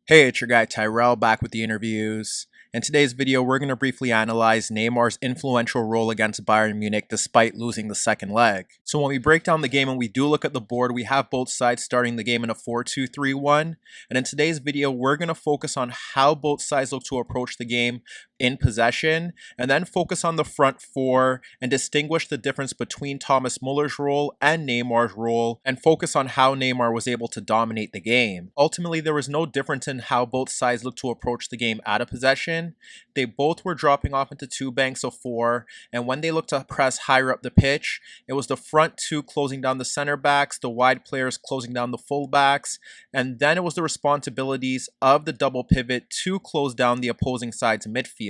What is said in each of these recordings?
Hey, it's your guy Tyrrell back with the interviews. In today's video, we're going to briefly analyze Neymar's influential role against Bayern Munich despite losing the second leg. So when we break down the game and we do look at the board, we have both sides starting the game in a 4-2-3-1. And in today's video, we're going to focus on how both sides look to approach the game in possession, and then focus on the front four and distinguish the difference between Thomas Muller's role and Neymar's role, and focus on how Neymar was able to dominate the game. Ultimately, there was no difference in how both sides looked to approach the game out of possession. They both were dropping off into two banks of four, and when they looked to press higher up the pitch, it was the front two closing down the center backs, the wide players closing down the full backs, and then it was the responsibilities of the double pivot to close down the opposing side's midfield.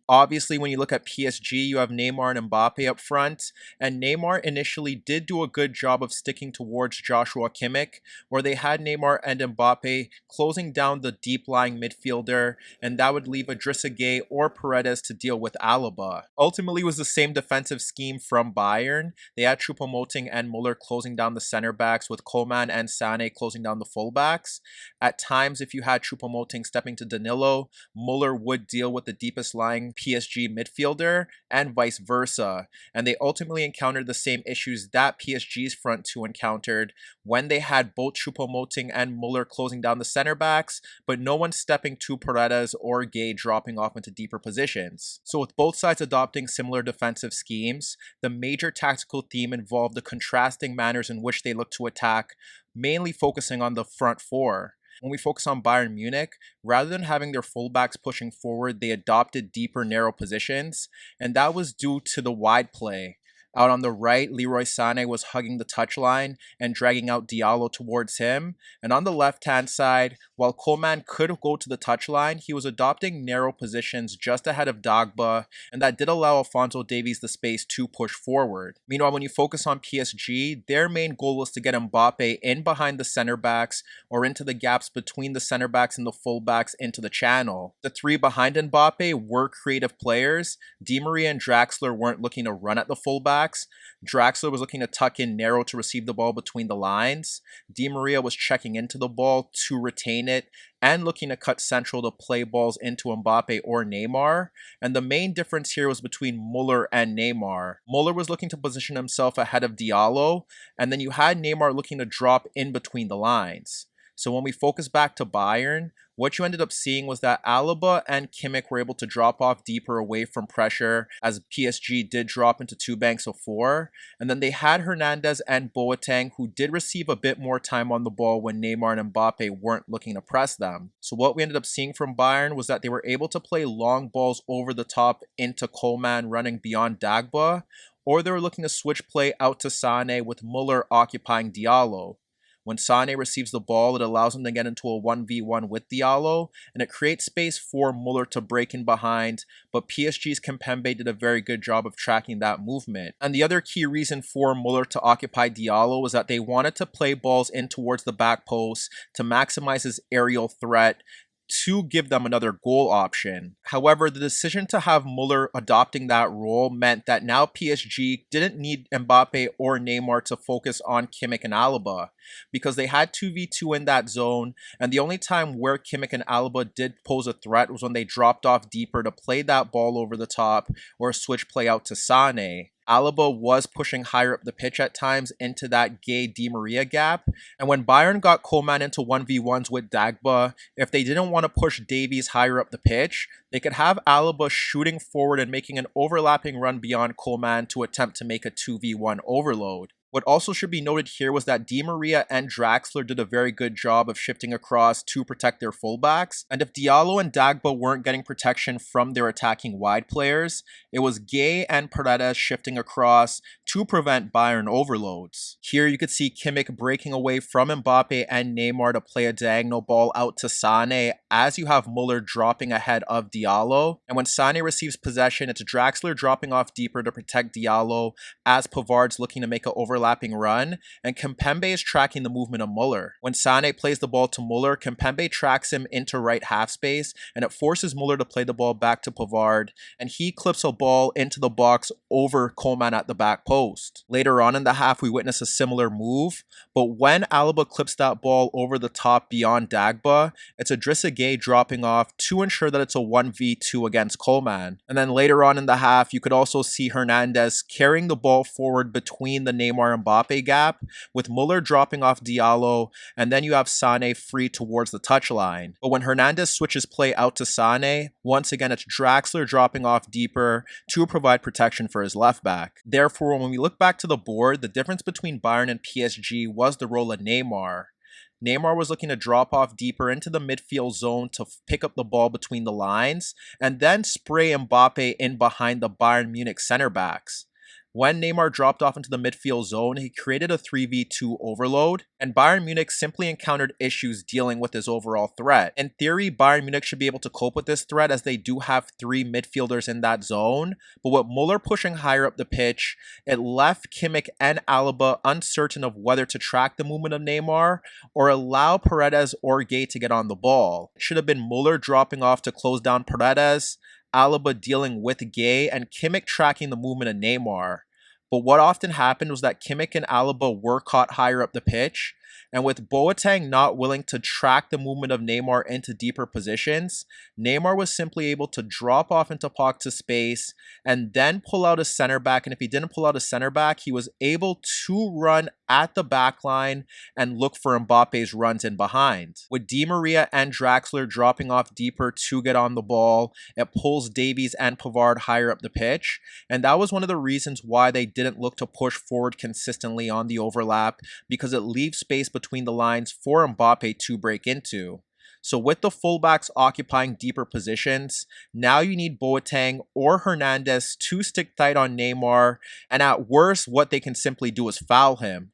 Obviously, when you look at PSG, you have Neymar and Mbappe up front, and Neymar initially did do a good job of sticking towards Joshua Kimmich, where they had Neymar and Mbappe closing down the deep-lying midfielder, and that would leave Idrissa Gueye or Paredes to deal with Alaba. Ultimately, it was the same defensive scheme from Bayern. They had Choupo-Moting and Muller closing down the center backs, with Coman and Sane closing down the full backs. At times, if you had Choupo-Moting stepping to Danilo, Muller would deal with the deepest lying PSG midfielder, and vice versa. And they ultimately encountered the same issues that PSG's front two encountered when they had both Choupo-Moting and Muller closing down the center backs, but no one stepping to Paredes or Gueye dropping off into deeper positions. So with both sides adopting similar defensive schemes, the major tactical theme involved the contrasting manners in which they look to attack, mainly focusing on the front four. When we focus on Bayern Munich, rather than having their fullbacks pushing forward, they adopted deeper, narrow positions, and that was due to the wide play. Out on the right, Leroy Sane was hugging the touchline and dragging out Diallo towards him. And on the left-hand side, while Coman could go to the touchline, he was adopting narrow positions just ahead of Dagba, and that did allow Alphonso Davies the space to push forward. Meanwhile, when you focus on PSG, their main goal was to get Mbappe in behind the center backs or into the gaps between the center backs and the full backs into the channel. The three behind Mbappe were creative players. Di Maria and Draxler weren't looking to run at the full backs. Draxler was looking to tuck in narrow to receive the ball between the lines. Di Maria was checking into the ball to retain it and looking to cut central to play balls into Mbappe or Neymar. And the main difference here was between Muller and Neymar. Muller was looking to position himself ahead of Diallo, and then you had Neymar looking to drop in between the lines. So when we focus back to Bayern, what you ended up seeing was that Alaba and Kimmich were able to drop off deeper away from pressure as PSG did drop into two banks of four. And then they had Hernandez and Boateng, who did receive a bit more time on the ball when Neymar and Mbappe weren't looking to press them. So what we ended up seeing from Bayern was that they were able to play long balls over the top into Coman running beyond Dagba, or they were looking to switch play out to Sane with Muller occupying Diallo. When Sane receives the ball, it allows him to get into a 1v1 with Diallo, and it creates space for Muller to break in behind, but PSG's Kimpembe did a very good job of tracking that movement. And the other key reason for Muller to occupy Diallo was that they wanted to play balls in towards the back post to maximize his aerial threat, to give them another goal option. However, the decision to have Muller adopting that role meant that now PSG didn't need Mbappe or Neymar to focus on Kimmich and Alaba, because they had 2v2 in that zone, and the only time where Kimmich and Alaba did pose a threat was when they dropped off deeper to play that ball over the top or switch play out to Sane. Alaba was pushing higher up the pitch at times into that Gueye-Di Maria gap, and when Bayern got Coman into 1v1s with Dagba, if they didn't want to push Davies higher up the pitch, they could have Alaba shooting forward and making an overlapping run beyond Coman to attempt to make a 2v1 overload. What also should be noted here was that Di Maria and Draxler did a very good job of shifting across to protect their fullbacks, and if Diallo and Dagba weren't getting protection from their attacking wide players, it was Gueye and Paredes shifting across to prevent Bayern overloads. Here you could see Kimmich breaking away from Mbappe and Neymar to play a diagonal ball out to Sane as you have Muller dropping ahead of Diallo, and when Sane receives possession, it's Draxler dropping off deeper to protect Diallo as Pavard's looking to make an overlapping run, and Kimpembe is tracking the movement of Muller. When Sane plays the ball to Muller, Kimpembe tracks him into right half space, and it forces Muller to play the ball back to Pavard, and he clips a ball into the box over Coman at the back post. Later on in the half, we witness a similar move, but when Alaba clips that ball over the top beyond Dagba, it's Idrissa Gueye Gay dropping off to ensure that it's a 1v2 against Coman. And then later on in the half, you could also see Hernandez carrying the ball forward between the Neymar and Mbappe gap, with Muller dropping off Diallo, and then you have Sane free towards the touchline. But when Hernandez switches play out to Sane, once again it's Draxler dropping off deeper to provide protection for his left back. Therefore, when we look back to the board, the difference between Bayern and PSG was the role of Neymar. Neymar was looking to drop off deeper into the midfield zone to pick up the ball between the lines and then spray Mbappe in behind the Bayern Munich center backs. When Neymar dropped off into the midfield zone, he created a 3v2 overload, and Bayern Munich simply encountered issues dealing with his overall threat. In theory, Bayern Munich should be able to cope with this threat as they do have 3 midfielders in that zone, but with Muller pushing higher up the pitch, it left Kimmich and Alaba uncertain of whether to track the movement of Neymar or allow Paredes or Gay to get on the ball. It should have been Muller dropping off to close down Paredes, Alaba dealing with Gay, and Kimmich tracking the movement of Neymar. But what often happened was that Kimmich and Alaba were caught higher up the pitch, and with Boateng not willing to track the movement of Neymar into deeper positions, Neymar was simply able to drop off into pockets of space and then pull out a center back. And if he didn't pull out a center back, he was able to run at the back line and look for Mbappe's runs in behind. With Di Maria and Draxler dropping off deeper to get on the ball, it pulls Davies and Pavard higher up the pitch, and that was one of the reasons why they didn't look to push forward consistently on the overlap, because it leaves space between the lines for Mbappe to break into. So with the fullbacks occupying deeper positions, now you need Boateng or Hernandez to stick tight on Neymar, and at worst, what they can simply do is foul him.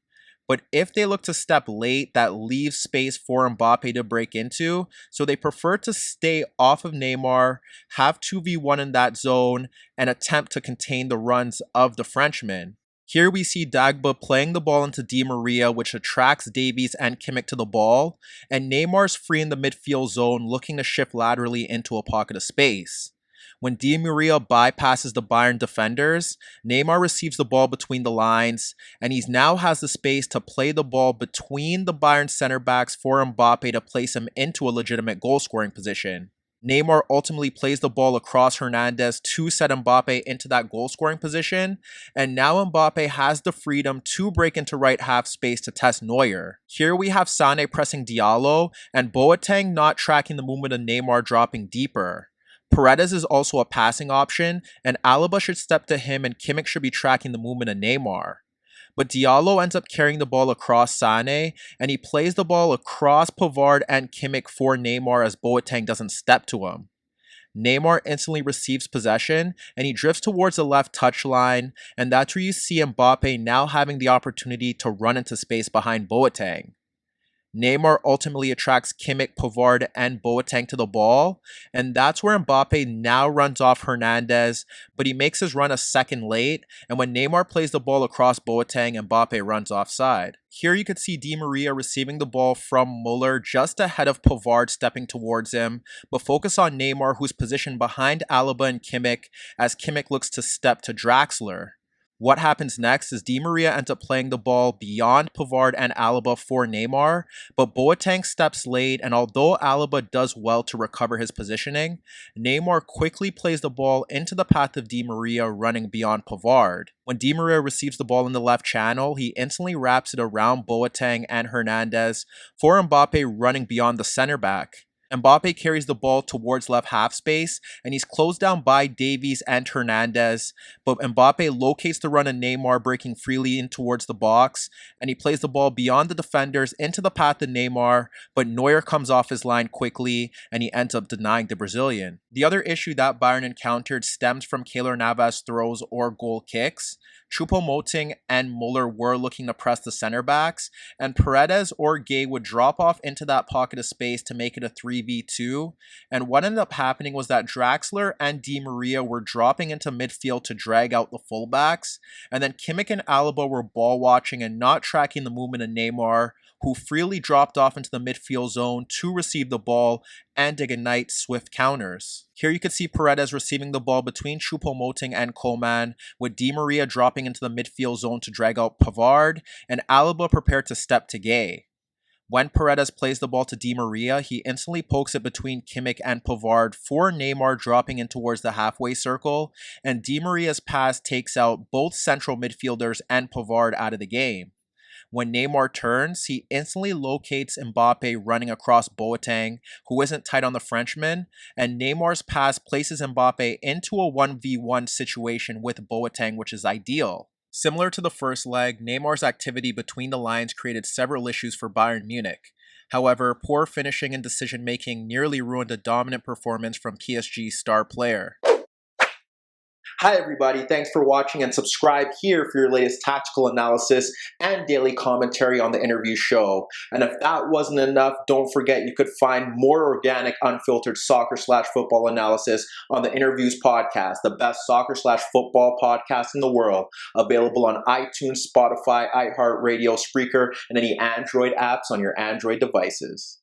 But if they look to step late, that leaves space for Mbappe to break into, so they prefer to stay off of Neymar, have 2v1 in that zone, and attempt to contain the runs of the Frenchman. Here we see Dagba playing the ball into Di Maria, which attracts Davies and Kimmich to the ball, and Neymar's free in the midfield zone looking to shift laterally into a pocket of space. When Di Maria bypasses the Bayern defenders, Neymar receives the ball between the lines, and he now has the space to play the ball between the Bayern center backs for Mbappe to place him into a legitimate goal-scoring position. Neymar ultimately plays the ball across Hernandez to set Mbappe into that goal-scoring position, and now Mbappe has the freedom to break into right half space to test Neuer. Here we have Sane pressing Diallo, and Boateng not tracking the movement of Neymar dropping deeper. Paredes is also a passing option, and Alaba should step to him, and Kimmich should be tracking the movement of Neymar. But Diallo ends up carrying the ball across Sane, and he plays the ball across Pavard and Kimmich for Neymar as Boateng doesn't step to him. Neymar instantly receives possession, and he drifts towards the left touchline, and that's where you see Mbappe now having the opportunity to run into space behind Boateng. Neymar ultimately attracts Kimmich, Pavard, and Boateng to the ball, and that's where Mbappe now runs off Hernandez, but he makes his run a second late, and when Neymar plays the ball across Boateng, Mbappe runs offside. Here you could see Di Maria receiving the ball from Muller just ahead of Pavard stepping towards him, but focus on Neymar, who's positioned behind Alaba and Kimmich as Kimmich looks to step to Draxler. What happens next is Di Maria ends up playing the ball beyond Pavard and Alaba for Neymar, but Boateng steps late, and although Alaba does well to recover his positioning, Neymar quickly plays the ball into the path of Di Maria running beyond Pavard. When Di Maria receives the ball in the left channel, he instantly wraps it around Boateng and Hernandez for Mbappe running beyond the center back. Mbappe carries the ball towards left half space, and he's closed down by Davies and Hernandez, but Mbappe locates the run of Neymar breaking freely in towards the box, and he plays the ball beyond the defenders into the path of Neymar, but Neuer comes off his line quickly, and he ends up denying the Brazilian. The other issue that Bayern encountered stems from Keylor Navas throws or goal kicks. Choupo-Moting and Muller were looking to press the center backs, and Paredes or Gay would drop off into that pocket of space to make it a 3v2, and what ended up happening was that Draxler and Di Maria were dropping into midfield to drag out the fullbacks, and then Kimmich and Alaba were ball watching and not tracking the movement of Neymar, who freely dropped off into the midfield zone to receive the ball and ignite swift counters. Here you could see Paredes receiving the ball between Choupo-Moting and Coman, with Di Maria dropping into the midfield zone to drag out Pavard, and Alaba prepared to step to Gay. When Paredes plays the ball to Di Maria, he instantly pokes it between Kimmich and Pavard for Neymar dropping in towards the halfway circle, and Di Maria's pass takes out both central midfielders and Pavard out of the game. When Neymar turns, he instantly locates Mbappe running across Boateng, who isn't tight on the Frenchman, and Neymar's pass places Mbappe into a 1v1 situation with Boateng, which is ideal. Similar to the first leg, Neymar's activity between the lines created several issues for Bayern Munich. However, poor finishing and decision-making nearly ruined a dominant performance from PSG's star player. Hi everybody, thanks for watching and subscribe here for your latest tactical analysis and daily commentary on the InnerViews show. And if that wasn't enough, don't forget you could find more organic, unfiltered soccer/football analysis on the InnerViews podcast, the best soccer/football podcast in the world, available on iTunes, Spotify, iHeartRadio, Spreaker, and any Android apps on your Android devices.